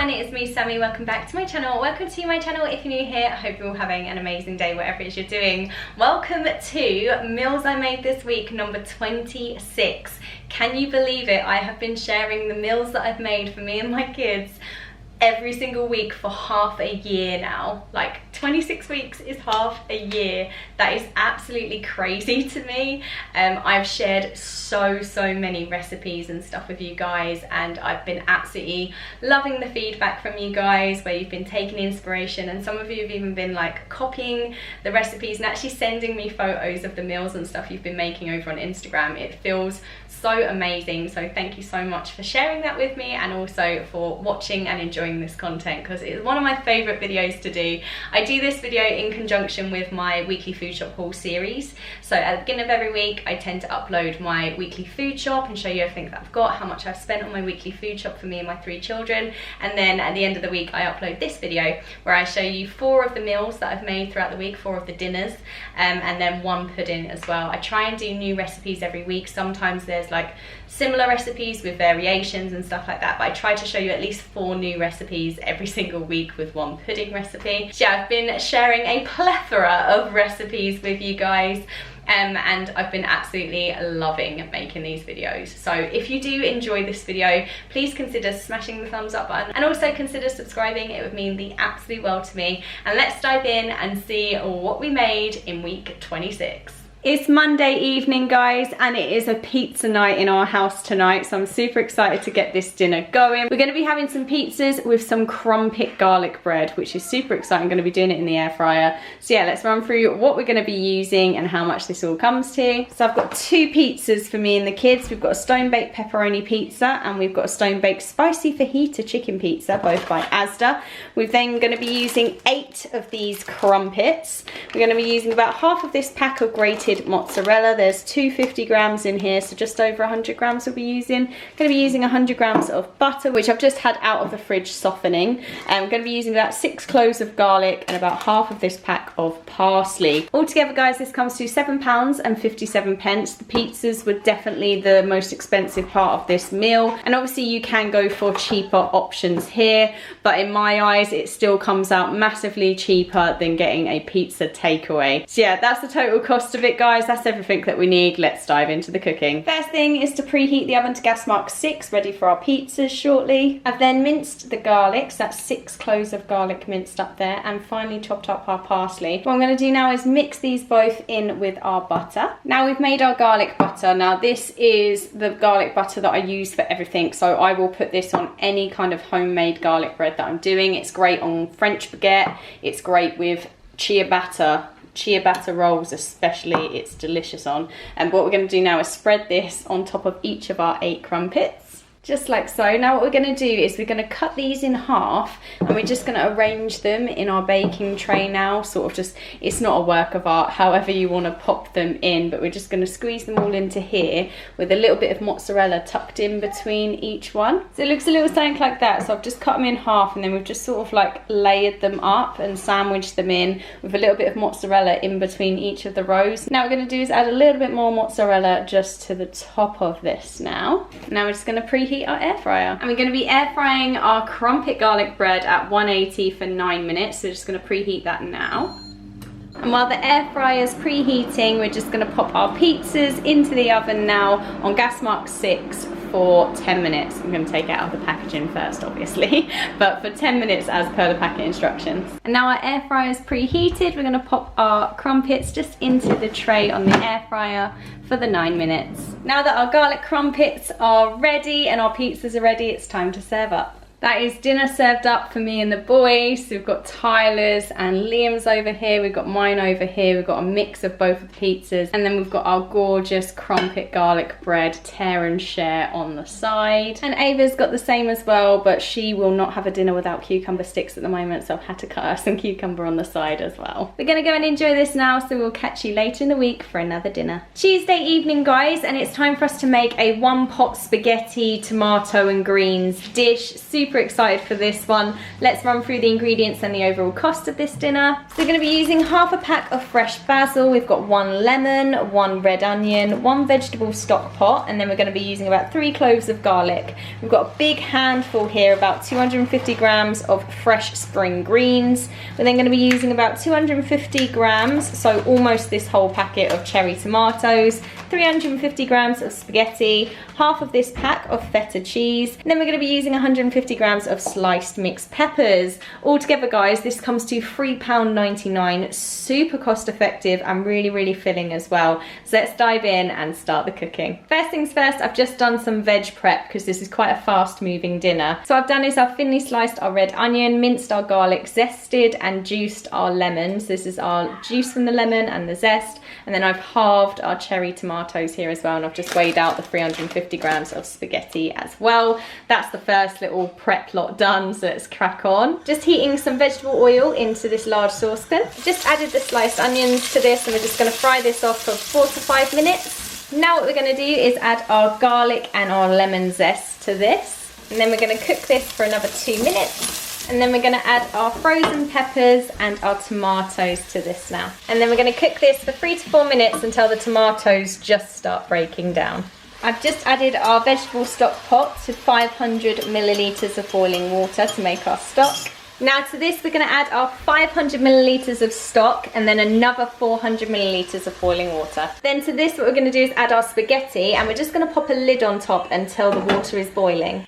everyone, it is me, Sammy. Welcome back to my channel. Welcome to my channel if you're new here. I hope you're all having an amazing day, whatever it is you're doing. Welcome to Meals I Made This Week, number 26. Can you believe it? I have been sharing the meals that I've made for me and my kids every single week for half a year now. Like 26 weeks is half a year. That is absolutely crazy to me. I've shared so many recipes and stuff with you guys, and I've been absolutely loving the feedback from you guys where you've been taking inspiration, and some of you have even been like copying the recipes and actually sending me photos of the meals and stuff you've been making over on Instagram. It feels so amazing, so thank you so much for sharing that with me and also for watching and enjoying this content, because it's one of my favorite videos to do. I do this video in conjunction with my weekly food shop haul series. So at the beginning of every week I tend to upload my weekly food shop and show you everything that I've got, how much I've spent on my weekly food shop for me and my 3 children, and then at the end of the week I upload this video where I show you 4 of the meals that I've made throughout the week, 4 of the dinners, and then 1 pudding as well. I try and do new recipes every week. Sometimes there's like similar recipes with variations and stuff like that, but I try to show you at least 4 new recipes every single week with 1 pudding recipe. So yeah, I've been sharing a plethora of recipes with you guys, and I've been absolutely loving making these videos. So if you do enjoy this video, please consider smashing the thumbs up button and also consider subscribing. It would mean the absolute world to me. And let's dive in and see what we made in week 26. It's Monday evening, guys, and it is a pizza night in our house tonight, so I'm super excited to get this dinner going. We're going to be having some pizzas with some crumpet garlic bread, which is super exciting. I'm going to be doing it in the air fryer. So yeah, let's run through what we're going to be using and how much this all comes to. So I've got 2 pizzas for me and the kids. We've got a stone-baked pepperoni pizza and we've got a stone-baked spicy fajita chicken pizza, both by Asda. We're then going to be using 8 of these crumpets. We're going to be using about half of this pack of grated mozzarella. There's 250 grams in here, so just over 100 grams we'll be using. Going to be using 100 grams of butter, which I've just had out of the fridge softening. I'm going to be using about 6 cloves of garlic and about half of this pack of parsley. Altogether, guys, this comes to £7.57. The pizzas were definitely the most expensive part of this meal, and obviously you can go for cheaper options here, but in my eyes it still comes out massively cheaper than getting a pizza takeaway. So yeah, that's the total cost of it, guys. That's everything that we need. Let's dive into the cooking. First thing is to preheat the oven to gas mark 6, ready for our pizzas shortly. I've then minced the garlic, so that's 6 cloves of garlic minced up there, and finally chopped up our parsley. What I'm going to do now is mix these both in with our butter. Now we've made our garlic butter. Now this is the garlic butter that I use for everything, so I will put this on any kind of homemade garlic bread that I'm doing. It's great on French baguette, it's great with ciabatta rolls especially, it's delicious on. And what we're going to do now is spread this on top of each of our 8 crumpets, just like so. Now what we're going to do is we're going to cut these in half, and we're just going to arrange them in our baking tray now, sort of just, it's not a work of art, however you want to pop them in, but we're just going to squeeze them all into here with a little bit of mozzarella tucked in between each one. So it looks a little something like that. So I've just cut them in half, and then we've just sort of like layered them up and sandwiched them in with a little bit of mozzarella in between each of the rows. Now what we're going to do is add a little bit more mozzarella just to the top of this now. Now we're just going to preheat our air fryer, and we're going to be air frying our crumpet garlic bread at 180 for 9 minutes. So just going to preheat that now. And while the air fryer's preheating, we're just going to pop our pizzas into the oven now on gas mark 6 for 10 minutes. I'm going to take it out of the packaging first, obviously, but for 10 minutes as per the packet instructions. And now our air fryer is preheated. We're going to pop our crumpets just into the tray on the air fryer for the 9 minutes. Now that our garlic crumpets are ready and our pizzas are ready, it's time to serve up. That is dinner served up for me and the boys. So we've got Tyler's and Liam's over here. We've got mine over here. We've got a mix of both of the pizzas. And then we've got our gorgeous crumpet garlic bread tear and share on the side. And Ava's got the same as well, but she will not have a dinner without cucumber sticks at the moment, so I've had to cut her some cucumber on the side as well. We're gonna go and enjoy this now, so we'll catch you later in the week for another dinner. Tuesday evening, guys, and it's time for us to make a 1-pot spaghetti, tomato and greens dish. Super super excited for this one. Let's run through the ingredients and the overall cost of this dinner. So we're going to be using half a pack of fresh basil. We've got 1 lemon, 1 red onion, 1 vegetable stock pot, and then we're going to be using about 3 cloves of garlic. We've got a big handful here, about 250 grams of fresh spring greens. We're then going to be using about 250 grams, so almost this whole packet of cherry tomatoes, 350 grams of spaghetti, half of this pack of feta cheese, and then we're going to be using 150 grams of sliced mixed peppers. Altogether, guys, this comes to £3.99, super cost effective and really filling as well. So let's dive in and start the cooking. First things first, I've just done some veg prep because this is quite a fast moving dinner. So I've done is I've thinly sliced our red onion, minced our garlic, zested and juiced our lemons. This is our juice from the lemon and the zest, and then I've halved our cherry tomatoes here as well, and I've just weighed out the 350 grams of spaghetti as well. That's the first little prep lot done, so let's crack on. Just heating some vegetable oil into this large saucepan. Just added the sliced onions to this, and we're just going to fry this off for 4 to 5 minutes. Now what we're going to do is add our garlic and our lemon zest to this, and then we're going to cook this for another 2 minutes. And then we're going to add our frozen peppers and our tomatoes to this now. And then we're going to cook this for 3 to 4 minutes until the tomatoes just start breaking down. I've just added our vegetable stock pot to 500 millilitres of boiling water to make our stock. Now to this we're going to add our 500 millilitres of stock and then another 400 millilitres of boiling water. Then to this what we're going to do is add our spaghetti, and we're just going to pop a lid on top until the water is boiling.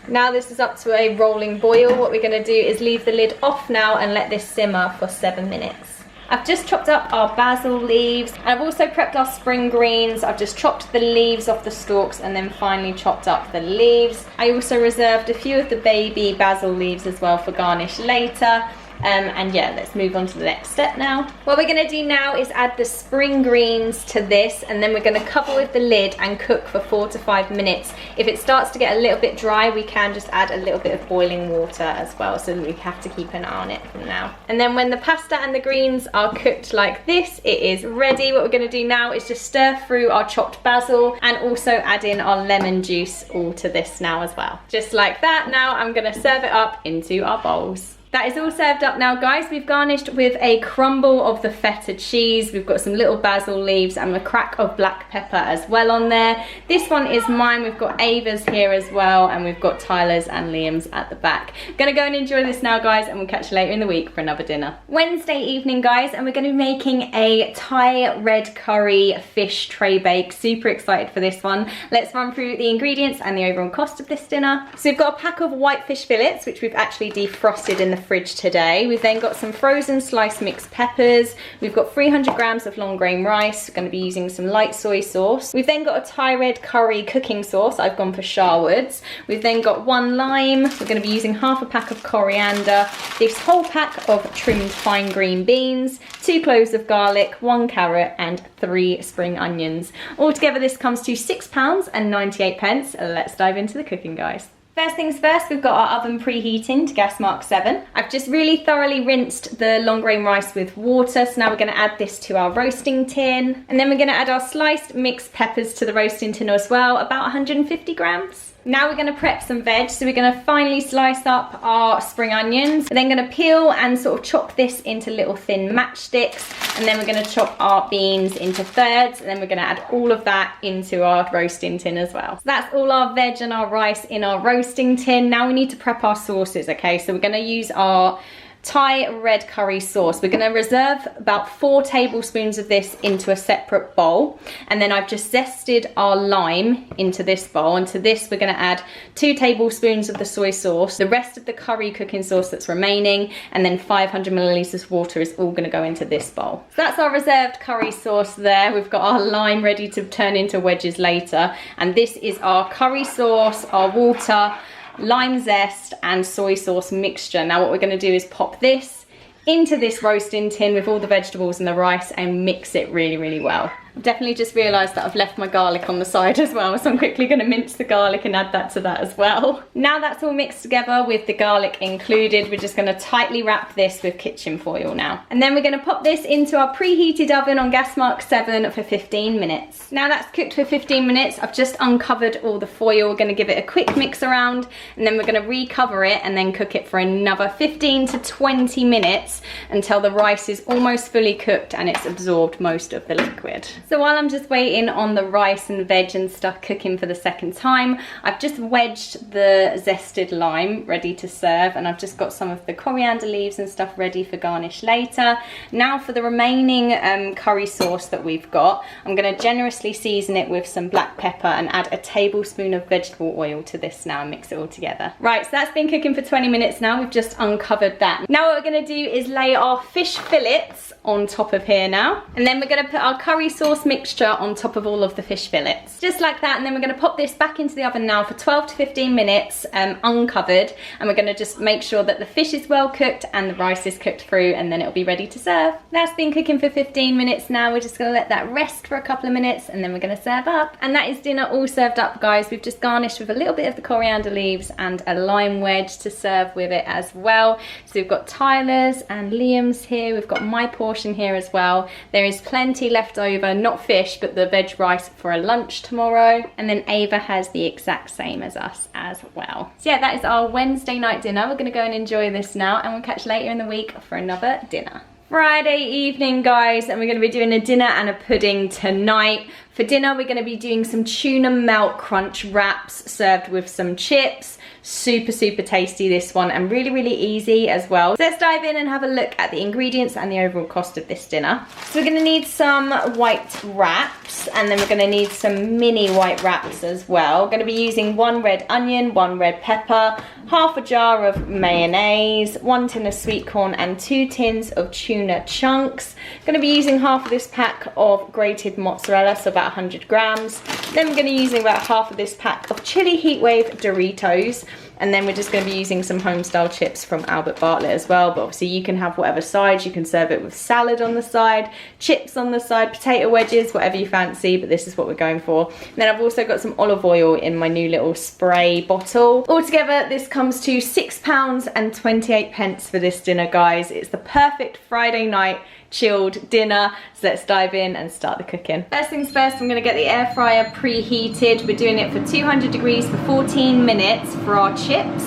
Now this is up to a rolling boil. What we're going to do is leave the lid off now and let this simmer for 7 minutes. I've just chopped up our basil leaves, and I've also prepped our spring greens. I've just chopped the leaves off the stalks and then finally chopped up the leaves. I also reserved a few of the baby basil leaves as well for garnish later. And yeah, let's move on to the next step now. What we're going to do now is add the spring greens to this, and then we're going to cover with the lid and cook for 4 to 5 minutes. If it starts to get a little bit dry, we can just add a little bit of boiling water as well, so we have to keep an eye on it from now. And then when the pasta and the greens are cooked like this, it is ready. What we're going to do now is just stir through our chopped basil and also add in our lemon juice all to this now as well. Just like that. Now I'm going to serve it up into our bowls. That is all served up now, guys. We've garnished with a crumble of the feta cheese. We've got some little basil leaves and a crack of black pepper as well on there. This one is mine. We've got Ava's here as well, and we've got Tyler's and Liam's at the back. Gonna go and enjoy this now, guys, and we'll catch you later in the week for another dinner. Wednesday evening, guys, and we're gonna be making a Thai red curry fish tray bake. Super excited for this one. Let's run through the ingredients and the overall cost of this dinner. So we've got a pack of white fish fillets, which we've actually defrosted in the fridge today. We've then got some frozen sliced mixed peppers. We've got 300 grams of long grain rice. We're going to be using some light soy sauce. We've then got a Thai red curry cooking sauce. I've gone for Sharwood's. We've then got 1 lime. We're going to be using half a pack of coriander, this whole pack of trimmed fine green beans, 2 cloves of garlic, 1 carrot and 3 spring onions. Altogether this comes to £6.98. Let's dive into the cooking, guys. First things first, we've got our oven preheating to gas mark 7. I've just really thoroughly rinsed the long grain rice with water, so now we're going to add this to our roasting tin. And then we're going to add our sliced mixed peppers to the roasting tin as well, about 150 grams. Now we're going to prep some veg, so we're going to finely slice up our spring onions. We're then going to peel and sort of chop this into little thin matchsticks, and then we're going to chop our beans into thirds, and then we're going to add all of that into our roasting tin as well. So that's all our veg and our rice in our roasting tin. Now we need to prep our sauces, okay? So we're going to use our Thai red curry sauce. We're going to reserve about 4 tablespoons of this into a separate bowl, and then I've just zested our lime into this bowl, and to this we're going to add 2 tablespoons of the soy sauce, the rest of the curry cooking sauce that's remaining, and then 500 milliliters of water is all going to go into this bowl. So that's our reserved curry sauce there. We've got our lime ready to turn into wedges later, and this is our curry sauce, our water, lime zest and soy sauce mixture. Now what we're going to do is pop this into this roasting tin with all the vegetables and the rice and mix it really well. I've definitely just realised that I've left my garlic on the side as well, so I'm quickly going to mince the garlic and add that to that as well. Now that's all mixed together with the garlic included, we're just going to tightly wrap this with kitchen foil now. And then we're going to pop this into our preheated oven on gas mark 7 for 15 minutes. Now that's cooked for 15 minutes, I've just uncovered all the foil. We're going to give it a quick mix around, and then we're going to recover it and then cook it for another 15 to 20 minutes until the rice is almost fully cooked and it's absorbed most of the liquid. So while I'm just waiting on the rice and veg and stuff cooking for the second time, I've just wedged the zested lime ready to serve, and I've just got some of the coriander leaves and stuff ready for garnish later. Now for the remaining curry sauce that we've got, I'm going to generously season it with some black pepper and add a tablespoon of vegetable oil to this now and mix it all together. Right, so that's been cooking for 20 minutes now. We've just uncovered that. Now what we're going to do is lay our fish fillets on top of here now, and then we're going to put our curry sauce mixture on top of all of the fish fillets, just like that. And then we're going to pop this back into the oven now for 12 to 15 minutes uncovered, and we're going to just make sure that the fish is well cooked and the rice is cooked through, and then it'll be ready to serve. That's been cooking for 15 minutes now. We're just going to let that rest for a couple of minutes, and then we're going to serve up. And that is dinner all served up, guys. We've just garnished with a little bit of the coriander leaves and a lime wedge to serve with it as well. So we've got Tyler's and Liam's here. We've got my portion here as well. There is plenty left over, not fish, but the veg rice for a lunch tomorrow. And then Ava has the exact same as us as well. So yeah, that is our Wednesday night dinner. We're going to go and enjoy this now, and we'll catch later in the week for another dinner. Friday evening, guys, and we're going to be doing a dinner and a pudding tonight. For dinner, we're going to be doing some tuna melt crunch wraps served with some chips. Super tasty, this one, and really easy as well. So let's dive in and have a look at the ingredients and the overall cost of this dinner. So we're going to need some white wraps, and then we're going to need some mini white wraps as well. We're going to be using 1 red onion, 1 red pepper, half a jar of mayonnaise, 1 tin of sweet corn, and 2 tins of tuna chunks. Going to be using half of this pack of grated mozzarella, so about 100 grams. Then we're going to be using about half of this pack of chili heatwave Doritos. And then we're just going to be using some home-style chips from Albert Bartlett as well. But obviously you can have whatever sides. You can serve it with salad on the side, chips on the side, potato wedges, whatever you fancy. But this is what we're going for. And then I've also got some olive oil in my new little spray bottle. Altogether, this comes to £6.28 for this dinner, guys. It's the perfect Friday night chilled dinner. So let's dive in and start the cooking. First things first, I'm going to get the air fryer preheated. We're doing it for 200 degrees for 14 minutes for our chips.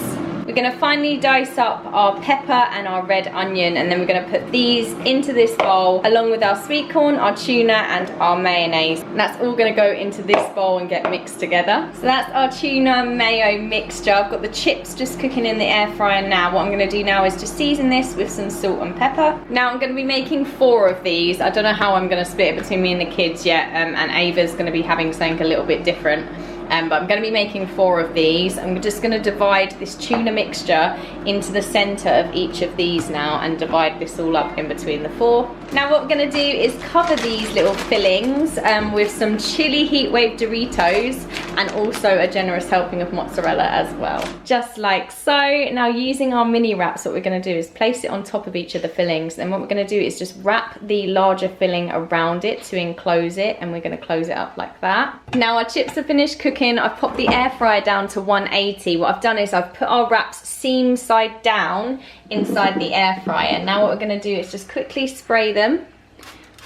We're going to finely dice up our pepper and our red onion, and then we're going to put these into this bowl along with our sweet corn, our tuna, and our mayonnaise. And that's all going to go into this bowl and get mixed together. So that's our tuna mayo mixture. I've got the chips just cooking in the air fryer now. What I'm going to do now is just season this with some salt and pepper. Now I'm going to be making 4 of these. I don't know how I'm going to split it between me and the kids yet, and Ava's going to be having something a little bit different. But I'm going to be making 4 of these. I'm just going to divide this tuna mixture into the center of each of these now and divide this all up in between the 4. Now what we're going to do is cover these little fillings with some chili heatwave Doritos and also a generous helping of mozzarella as well. Just like so. Now using our mini wraps, what we're going to do is place it on top of each of the fillings. And what we're going to do is just wrap the larger filling around it to enclose it, and we're going to close it up like that. Now our chips are finished cooking. I've popped the air fryer down to 180. What I've done is I've put our wraps seam side down inside the air fryer. Now what we're going to do is just quickly spray them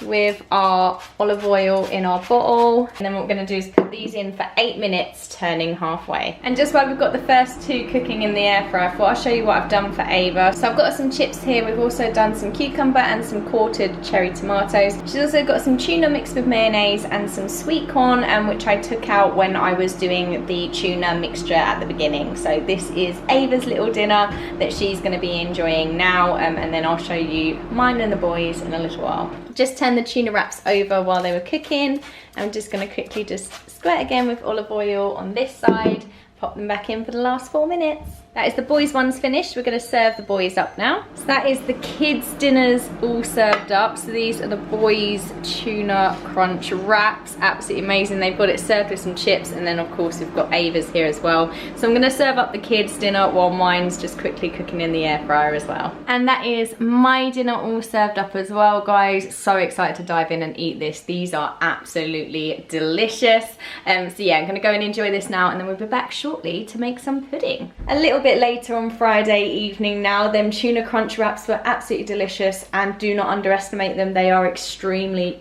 with our olive oil in our bottle, and then what we're going to do is put these in for 8 minutes, turning halfway. And just while we've got the first 2 cooking in the air fryer, I thought I'll show you what I've done for Ava. So I've got some chips here. We've also done some cucumber and some quartered cherry tomatoes. She's also got some tuna mixed with mayonnaise and some sweet corn, which I took out when I was doing the tuna mixture at the beginning. So this is Ava's little dinner that she's going to be enjoying now, and then I'll show you mine and the boys in a little while. Just turn the tuna wraps over while they were cooking. I'm just going to quickly just squirt again with olive oil on this side, pop them back in for the last 4 minutes. That is the boys' ones finished. We're going to serve the boys up now. So that is the kids' dinners all served up. So these are the boys' tuna crunch wraps. Absolutely amazing. They've got it served with some chips, and then of course we've got Ava's here as well. So I'm going to serve up the kids' dinner while mine's just quickly cooking in the air fryer as well. And that is my dinner all served up as well, guys. So excited to dive in and eat this. These are absolutely delicious. So yeah, I'm going to go and enjoy this now, and then we'll be back shortly to make some pudding. A little bit later on Friday evening now, them tuna crunch wraps were absolutely delicious, and do not underestimate them. They are extremely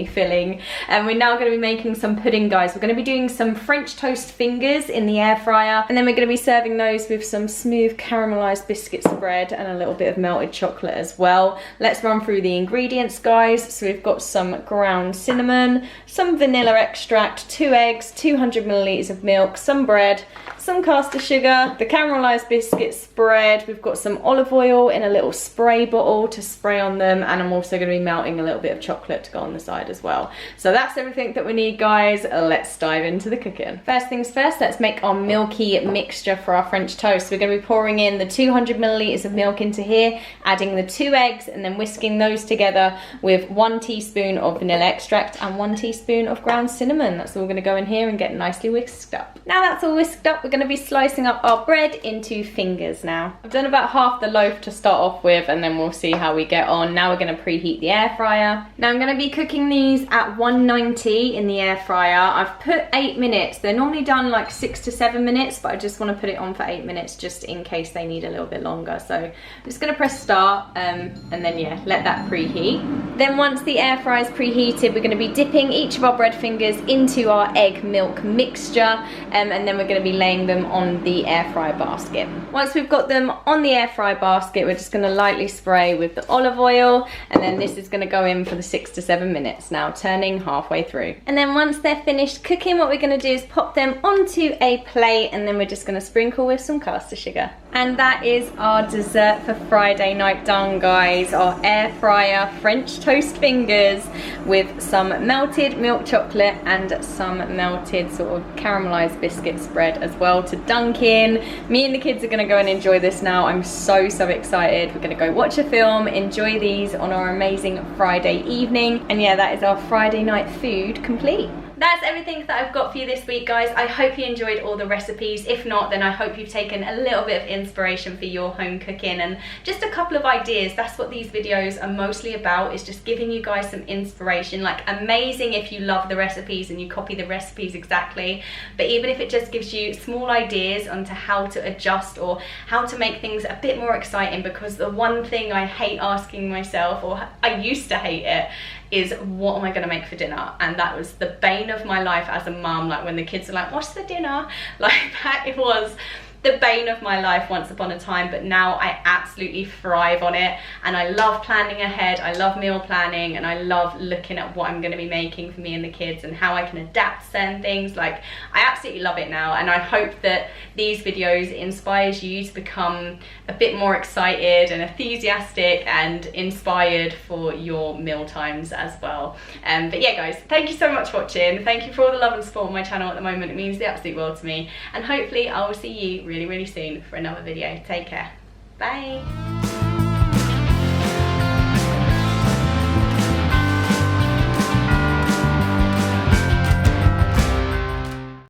filling. And we're now going to be making some pudding, guys. We're going to be doing some French toast fingers in the air fryer, and then we're going to be serving those with some smooth caramelized biscuit spread and a little bit of melted chocolate as well. Let's run through the ingredients, guys. So we've got some ground cinnamon, some vanilla extract, 2 eggs, 200 milliliters of milk, some bread, some caster sugar, the caramelized biscuit spread. We've got some olive oil in a little spray bottle to spray on them, and I'm also going to be melting a little bit of chocolate to go on the side as well. So that's everything that we need, guys. Let's dive into the cooking. First things first, let's make our milky mixture for our French toast. We're going to be pouring in the 200 milliliters of milk into here, adding the 2 eggs, and then whisking those together with 1 teaspoon of vanilla extract and 1 teaspoon of ground cinnamon. That's all going to go in here and get nicely whisked up. Now that's all whisked up, we're going to be slicing up our bread into fingers now. I've done about half the loaf to start off with, and then we'll see how we get on. Now we're going to preheat the air fryer. Now I'm going to be cooking these at 190 in the air fryer. I've put 8 minutes. They're normally done like 6 to 7 minutes, but I just want to put it on for 8 minutes just in case they need a little bit longer. So I'm just going to press start, and then yeah, let that preheat. Then once the air fryer is preheated, we're going to be dipping each of our bread fingers into our egg milk mixture, and then we're going to be laying them on the air fryer basket. Once we've got them on the air fryer basket, we're just going to lightly spray with the olive oil, and then this is going to go in for the 6 to 7 minutes now, turning halfway through. And then once they're finished cooking, what we're going to do is pop them onto a plate, and then we're just going to sprinkle with some caster sugar. And that is our dessert for Friday night done, guys. Our air fryer French toast fingers with some melted milk chocolate and some melted sort of caramelized biscuit spread as well to dunk in. Me and the kids are going to go and enjoy this now. I'm so excited. We're going to go watch a film, enjoy these on our amazing Friday evening, and yeah, that is our Friday night food complete. That's everything that I've got for you this week, guys. I hope you enjoyed all the recipes. If not, then I hope you've taken a little bit of inspiration for your home cooking and just a couple of ideas. That's what these videos are mostly about, is just giving you guys some inspiration. Like, amazing if you love the recipes and you copy the recipes exactly, but even if it just gives you small ideas onto how to adjust or how to make things a bit more exciting, because the one thing I hate asking myself, or I used to hate it, is what am I gonna make for dinner? And that was the bane of my life as a mum. Like, when the kids are like, what's the dinner? Like, that it was the bane of my life once upon a time, but now I absolutely thrive on it, and I love planning ahead. I love meal planning, and I love looking at what I'm going to be making for me and the kids and how I can adapt certain things. Like, I absolutely love it now, and I hope that these videos inspires you to become a bit more excited and enthusiastic and inspired for your meal times as well. But yeah, guys, thank you so much for watching. Thank you for all the love and support on my channel at the moment. It means the absolute world to me, and hopefully I will see you really soon for another video. Take care. Bye.